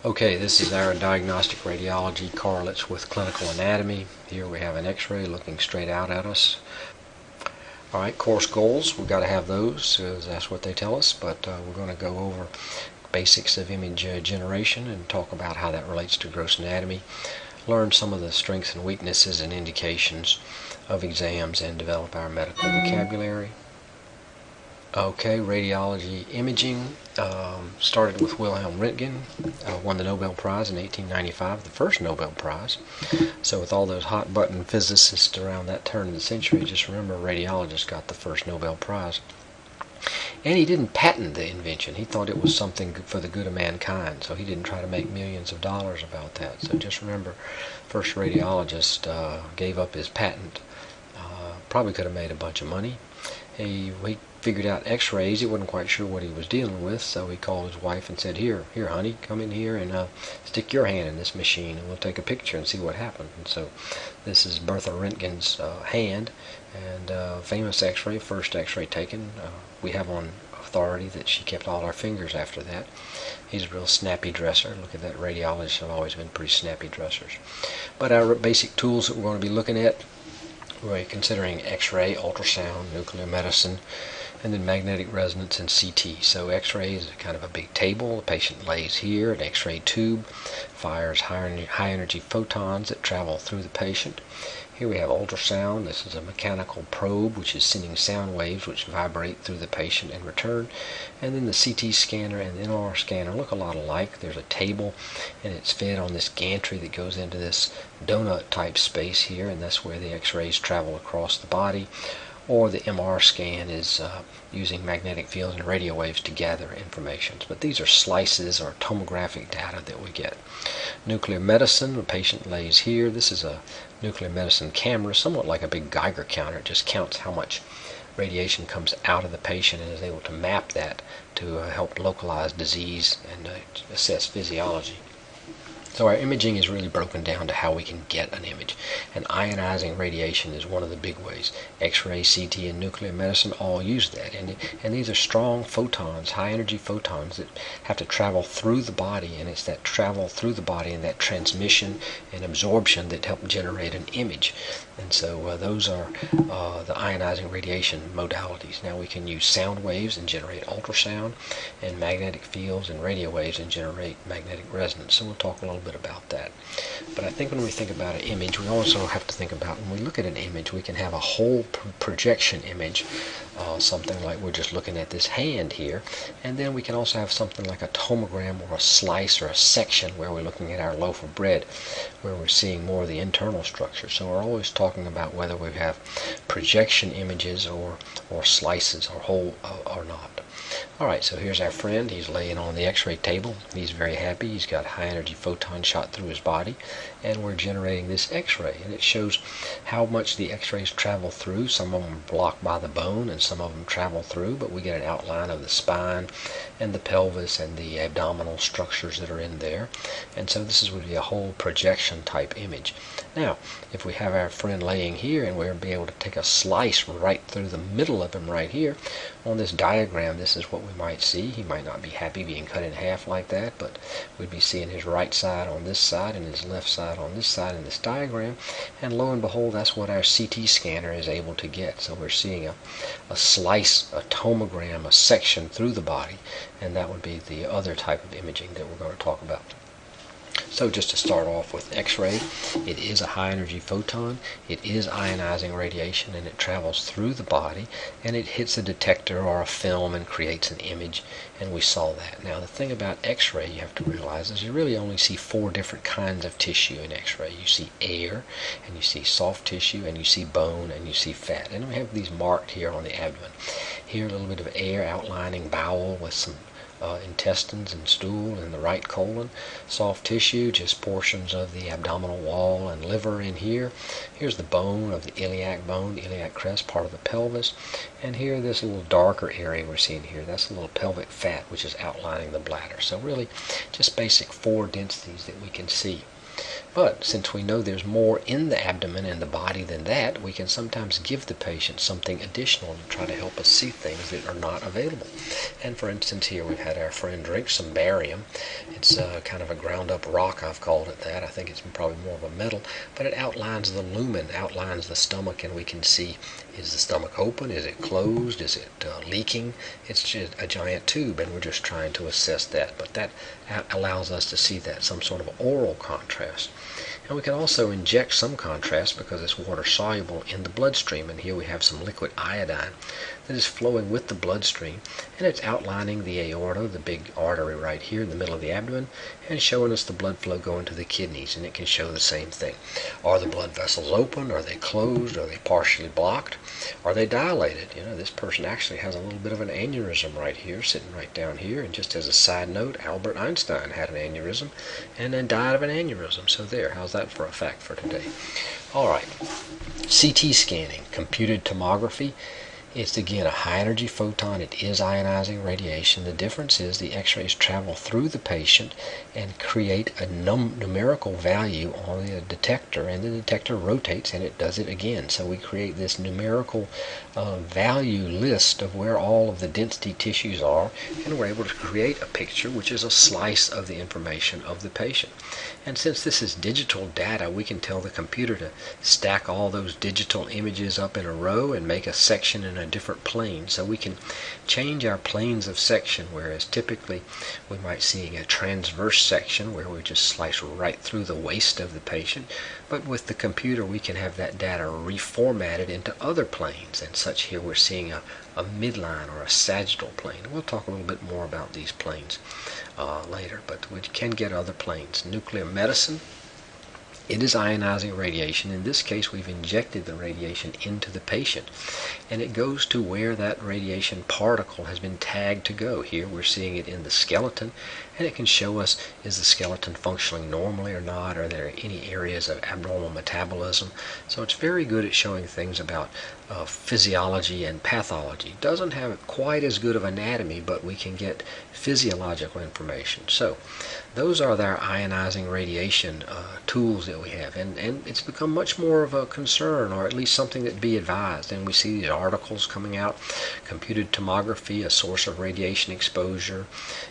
Okay, this is our diagnostic radiology correlates with clinical anatomy. Here we have an x-ray looking straight out at us. Alright, course goals, we've got to have those, that's what they tell us, but we're going to go over basics of image generation and talk about how that relates to gross anatomy, learn some of the strengths and weaknesses and indications of exams, and develop our medical vocabulary. Okay, radiology imaging started with Wilhelm Röntgen, won the Nobel Prize in 1895, the first Nobel Prize. So with all those hot button physicists around that turn of the century, just remember a radiologist got the first Nobel Prize. And he didn't patent the invention. He thought it was something for the good of mankind, so he didn't try to make millions of dollars about that. So just remember, first radiologist gave up his patent. Probably could have made a bunch of money. He figured out x-rays. He wasn't quite sure what he was dealing with, so he called his wife and said, here honey, come in here and stick your hand in this machine and we'll take a picture and see what happened. And so this is Bertha Röntgen's hand, and famous x-ray, first x-ray taken. We have on authority that she kept all our fingers after that. He's a real snappy dresser. Look at that, radiologists have always been pretty snappy dressers. But our basic tools that we're going to be looking at, we're considering x-ray, ultrasound, nuclear medicine, and then magnetic resonance and CT. So x-ray is kind of a big table. The patient lays here. An x-ray tube fires high energy photons that travel through the patient. Here we have ultrasound. This is a mechanical probe which is sending sound waves which vibrate through the patient and return. And then the CT scanner and the MR scanner look a lot alike. There's a table and it's fed on this gantry that goes into this donut type space here, and that's where the x-rays travel across the body. Or the MR scan is using magnetic fields and radio waves to gather information. But these are slices or tomographic data that we get. Nuclear medicine, the patient lays here. This is a nuclear medicine camera, somewhat like a big Geiger counter. It just counts how much radiation comes out of the patient and is able to map that to help localize disease and assess physiology. So our imaging is really broken down to how we can get an image. And ionizing radiation is one of the big ways. X-ray, CT, and nuclear medicine all use that. And these are strong photons, high-energy photons that have to travel through the body. And it's that travel through the body and that transmission and absorption that help generate an image. And so those are the ionizing radiation modalities. Now we can use sound waves and generate ultrasound, and magnetic fields and radio waves and generate magnetic resonance. So we'll talk a little bit about that. But I think when we think about an image, we also have to think about, when we look at an image, we can have a whole projection image, something like we're just looking at this hand here, and then we can also have something like a tomogram or a slice or a section where we're looking at our loaf of bread, where we're seeing more of the internal structure. So we're always talking about whether we have projection images or slices or whole or not. Alright, so here's our friend. He's laying on the x-ray table. He's very happy. He's got high energy photons shot through his body, and we're generating this x-ray, and it shows how much the x-rays travel through. Some of them are blocked by the bone and some of them travel through, but we get an outline of the spine and the pelvis and the abdominal structures that are in there. And so this would be a whole projection type image. Now, if we have our friend laying here and we're able to take a slice right through the middle of him right here, on this diagram, this is what we might see. He might not be happy being cut in half like that, but we'd be seeing his right side on this side and his left side on this side in this diagram, and lo and behold, that's what our CT scanner is able to get. So we're seeing a slice, a tomogram, a section through the body, and that would be the other type of imaging that we're going to talk about. So just to start off with x-ray, it is a high energy photon, it is ionizing radiation, and it travels through the body and it hits a detector or a film and creates an image, and we saw that. Now the thing about x-ray you have to realize is you really only see 4 different kinds of tissue in x-ray. You see air, and you see soft tissue, and you see bone, and you see fat. And we have these marked here on the abdomen. Here a little bit of air outlining bowel with some intestines and stool and the right colon. Soft tissue, just portions of the abdominal wall and liver in here. Here's the bone of the iliac bone, the iliac crest, part of the pelvis. And here, this little darker area we're seeing here, that's a little pelvic fat which is outlining the bladder. So really just basic 4 densities that we can see. But since we know there's more in the abdomen and the body than that, we can sometimes give the patient something additional to try to help us see things that are not available. And for instance, here we've had our friend drink some barium. It's kind of a ground up rock, I've called it that. I think it's probably more of a metal, but it outlines the lumen, outlines the stomach, and we can see, is the stomach open, is it closed, is it leaking? It's just a giant tube, and we're just trying to assess that, but that allows us to see that, some sort of oral contrast. And we can also inject some contrast because it's water soluble in the bloodstream, and here we have some liquid iodine that is flowing with the bloodstream, and it's outlining the aorta, the big artery right here in the middle of the abdomen, and showing us the blood flow going to the kidneys, and it can show the same thing. Are the blood vessels open? Are they closed? Are they partially blocked? Are they dilated? You know, this person actually has a little bit of an aneurysm right here, sitting right down here, and just as a side note, Albert Einstein had an aneurysm and then died of an aneurysm. So there, how's that for a fact for today? All right, CT scanning, computed tomography. It's again a high energy photon. It is ionizing radiation. The difference is the x-rays travel through the patient and create a numerical value on the detector, and the detector rotates and it does it again. So we create this numerical value list of where all of the density tissues are, and we're able to create a picture which is a slice of the information of the patient. And since this is digital data, we can tell the computer to stack all those digital images up in a row and make a section in a different plane. So we can change our planes of section, whereas typically we might see a transverse section where we just slice right through the waist of the patient. But with the computer we can have that data reformatted into other planes, and such here we're seeing a midline or a sagittal plane. We'll talk a little bit more about these planes later, but we can get other planes. Nuclear medicine, it is ionizing radiation. In this case, we've injected the radiation into the patient, and it goes to where that radiation particle has been tagged to go. Here we're seeing it in the skeleton, and it can show us, is the skeleton functioning normally or not? Are there any areas of abnormal metabolism? So it's very good at showing things about physiology and pathology. Doesn't have quite as good of anatomy, but we can get physiological information. So those are our ionizing radiation tools that we have, and it's become much more of a concern, or at least something that be advised. And we see these articles coming out, computed tomography, a source of radiation exposure,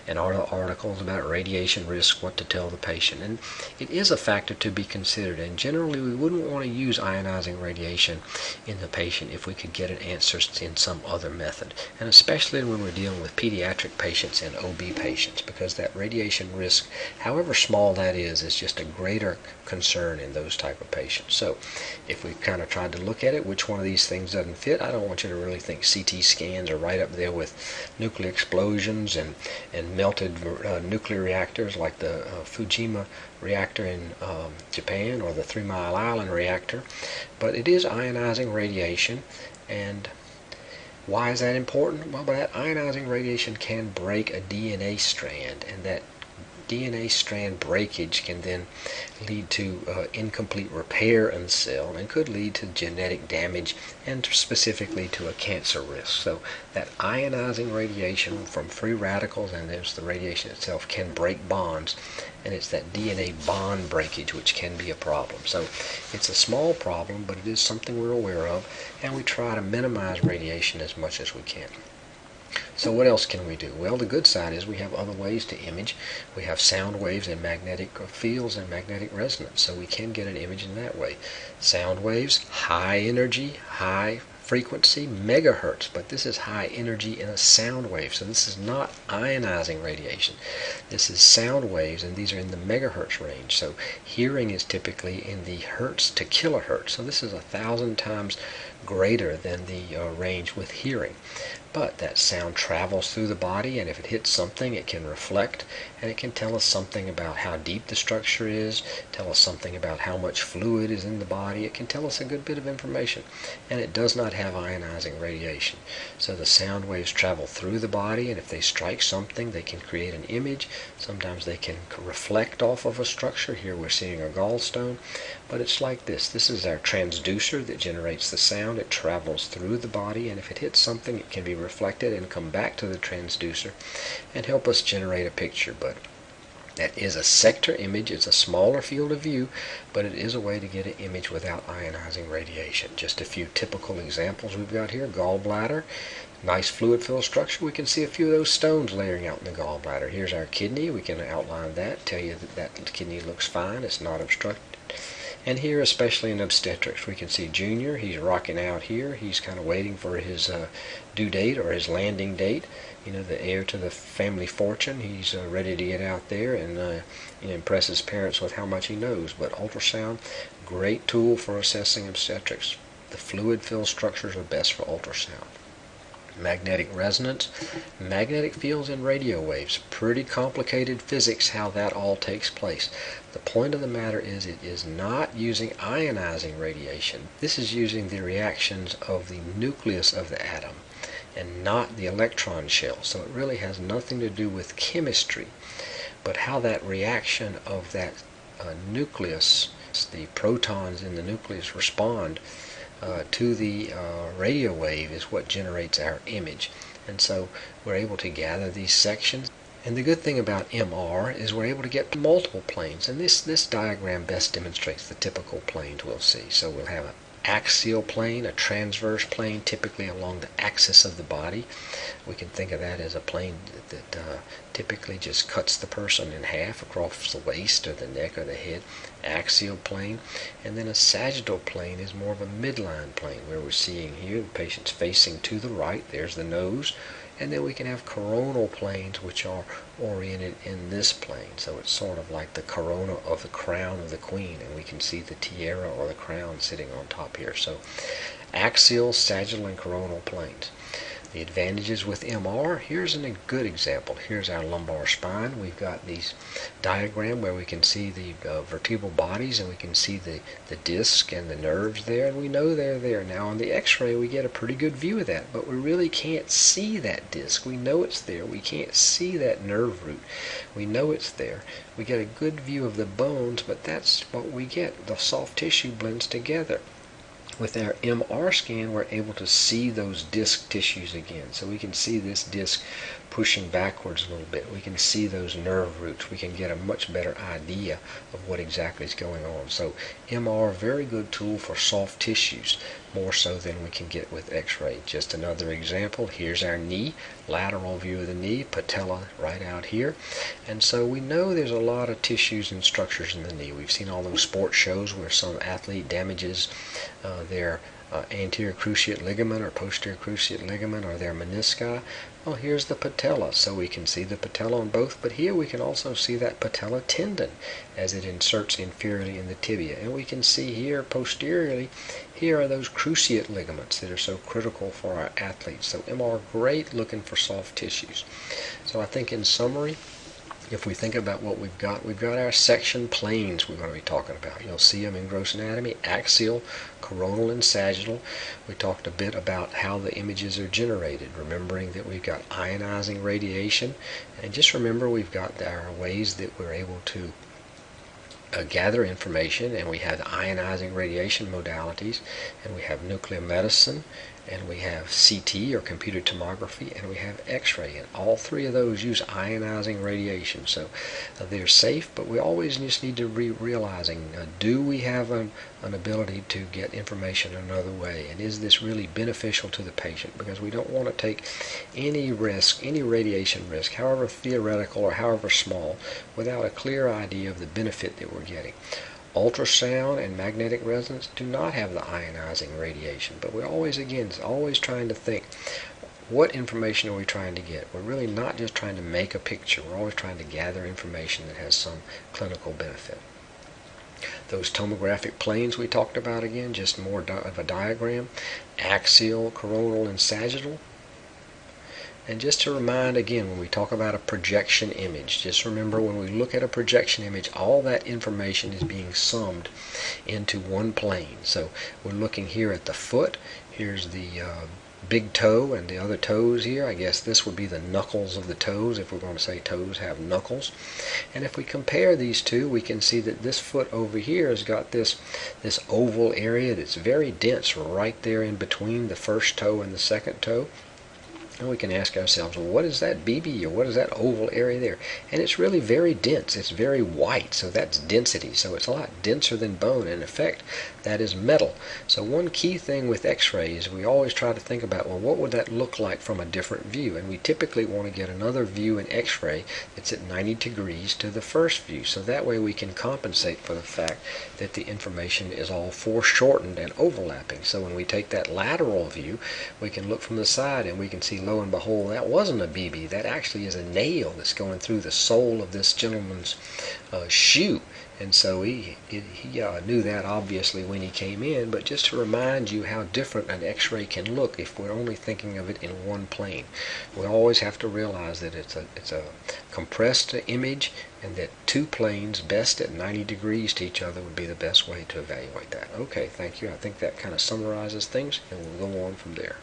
and articles about radiation risk, what to tell the patient. And it is a factor to be considered, and generally we wouldn't want to use ionizing radiation in the patient if we could get an answer in some other method, and especially when we're dealing with pediatric patients and OB patients, because that radiation risk, however small that is just a greater concern in those type of patients. So if we kind of tried to look at it, which one of these things doesn't fit, I don't want you to really think CT scans are right up there with nuclear explosions and melted nuclear reactors like the Fukushima reactor in Japan, or the 3 Mile Island reactor. But it is ionizing radiation, and why is that important? Well, that ionizing radiation can break a DNA strand, and that DNA strand breakage can then lead to incomplete repair in the cell, and could lead to genetic damage, and specifically to a cancer risk. So that ionizing radiation from free radicals, and there's the radiation itself, can break bonds, and it's that DNA bond breakage which can be a problem. So it's a small problem, but it is something we're aware of, and we try to minimize radiation as much as we can. So what else can we do? Well, the good side is we have other ways to image. We have sound waves and magnetic fields and magnetic resonance, so we can get an image in that way. Sound waves, high energy, high frequency, megahertz, but this is high energy in a sound wave, so this is not ionizing radiation. This is sound waves, and these are in the megahertz range. So hearing is typically in the hertz to kilohertz, so this is 1,000 times greater than the range with hearing. But that sound travels through the body, and if it hits something, it can reflect, and it can tell us something about how deep the structure is, tell us something about how much fluid is in the body. It can tell us a good bit of information, and it does not have ionizing radiation. So the sound waves travel through the body, and if they strike something, they can create an image. Sometimes they can reflect off of a structure. Here we're seeing a gallstone, but it's like this. This is our transducer that generates the sound. It travels through the body, and if it hits something, it can be reflected and come back to the transducer and help us generate a picture. But that is a sector image. It's a smaller field of view, but it is a way to get an image without ionizing radiation. Just a few typical examples we've got here. Gallbladder. Nice fluid-filled structure. We can see a few of those stones layering out in the gallbladder. Here's our kidney. We can outline that, tell you that that kidney looks fine. It's not obstructed. And here, especially in obstetrics, we can see Junior. He's rocking out here. He's kind of waiting for his due date or his landing date. You know, the heir to the family fortune. He's ready to get out there and impress his parents with how much he knows. But ultrasound, great tool for assessing obstetrics. The fluid-filled structures are best for ultrasound. Magnetic resonance, magnetic fields and radio waves. Pretty complicated physics how that all takes place. The point of the matter is it is not using ionizing radiation. This is using the reactions of the nucleus of the atom and not the electron shell. So it really has nothing to do with chemistry, but how that reaction of that nucleus, the protons in the nucleus respond to the radio wave is what generates our image. And so we're able to gather these sections. And the good thing about MR is we're able to get multiple planes. And this diagram best demonstrates the typical planes we'll see. So we'll have an axial plane, a transverse plane, typically along the axis of the body. We can think of that as a plane that typically just cuts the person in half across the waist or the neck or the head. Axial plane. And then a sagittal plane is more of a midline plane, where we're seeing here the patient's facing to the right. There's the nose. And then we can have coronal planes, which are oriented in this plane. So it's sort of like the corona of the crown of the queen, and we can see the tiara or the crown sitting on top here. So axial, sagittal, and coronal planes. The advantages with MR, here's a good example. Here's our lumbar spine. We've got these diagram where we can see the vertebral bodies, and we can see the disc and the nerves there, and we know they're there. Now on the x-ray we get a pretty good view of that, but we really can't see that disc. We know it's there. We can't see that nerve root. We know it's there. We get a good view of the bones, but that's what we get. The soft tissue blends together. With our MR scan, we're able to see those disc tissues again. So we can see this disc pushing backwards a little bit. We can see those nerve roots. We can get a much better idea of what exactly is going on. So MR, very good tool for soft tissues, more so than we can get with x-ray. Just another example. Here's our knee, lateral view of the knee, patella right out here. And so we know there's a lot of tissues and structures in the knee. We've seen all those sports shows where some athlete damages their anterior cruciate ligament or posterior cruciate ligament or their menisci. Well, here's the patella, so we can see the patella on both, but here we can also see that patella tendon as it inserts inferiorly in the tibia. And we can see here posteriorly, here are those cruciate ligaments that are so critical for our athletes. So MR, great looking for soft tissues. So I think in summary, if we think about what we've got our section planes we're going to be talking about. You'll see them in gross anatomy, axial, coronal, and sagittal. We talked a bit about how the images are generated, remembering that we've got ionizing radiation. And just remember we've got our ways that we're able to gather information, and we have the ionizing radiation modalities, and we have nuclear medicine, and we have CT or computer tomography, and we have x-ray, and all three of those use ionizing radiation. So they're safe, but we always just need to be realizing, do we have an ability to get information another way, and is this really beneficial to the patient? Because we don't want to take any risk, any radiation risk, however theoretical or however small, without a clear idea of the benefit that we're getting. Ultrasound and magnetic resonance do not have the ionizing radiation, but we're always trying to think, what information are we trying to get? We're really not just trying to make a picture. We're always trying to gather information that has some clinical benefit. Those tomographic planes we talked about again, just more of a diagram, axial, coronal, and sagittal. And just to remind again, when we talk about a projection image, just remember when we look at a projection image, all that information is being summed into one plane. So we're looking here at the foot. Here's the big toe and the other toes here. I guess this would be the knuckles of the toes, if we're going to say toes have knuckles. And if we compare these two, we can see that this foot over here has got this oval area that's very dense right there in between the first toe and the second toe. And we can ask ourselves, well, what is that BB or what is that oval area there? And it's really very dense. It's very white, so that's density. So it's a lot denser than bone. In effect, that is metal. So one key thing with X-rays, we always try to think about, well, what would that look like from a different view? And we typically want to get another view in X-ray that's at 90 degrees to the first view. So that way we can compensate for the fact that the information is all foreshortened and overlapping. So when we take that lateral view, we can look from the side and we can see, lo and behold, that wasn't a BB. That actually is a nail that's going through the sole of this gentleman's shoe. And so he knew that obviously when he came in, but just to remind you how different an X-ray can look if we're only thinking of it in one plane. We always have to realize that it's a compressed image, and that two planes best at 90 degrees to each other would be the best way to evaluate that. Okay, thank you. I think that kind of summarizes things, and we'll go on from there.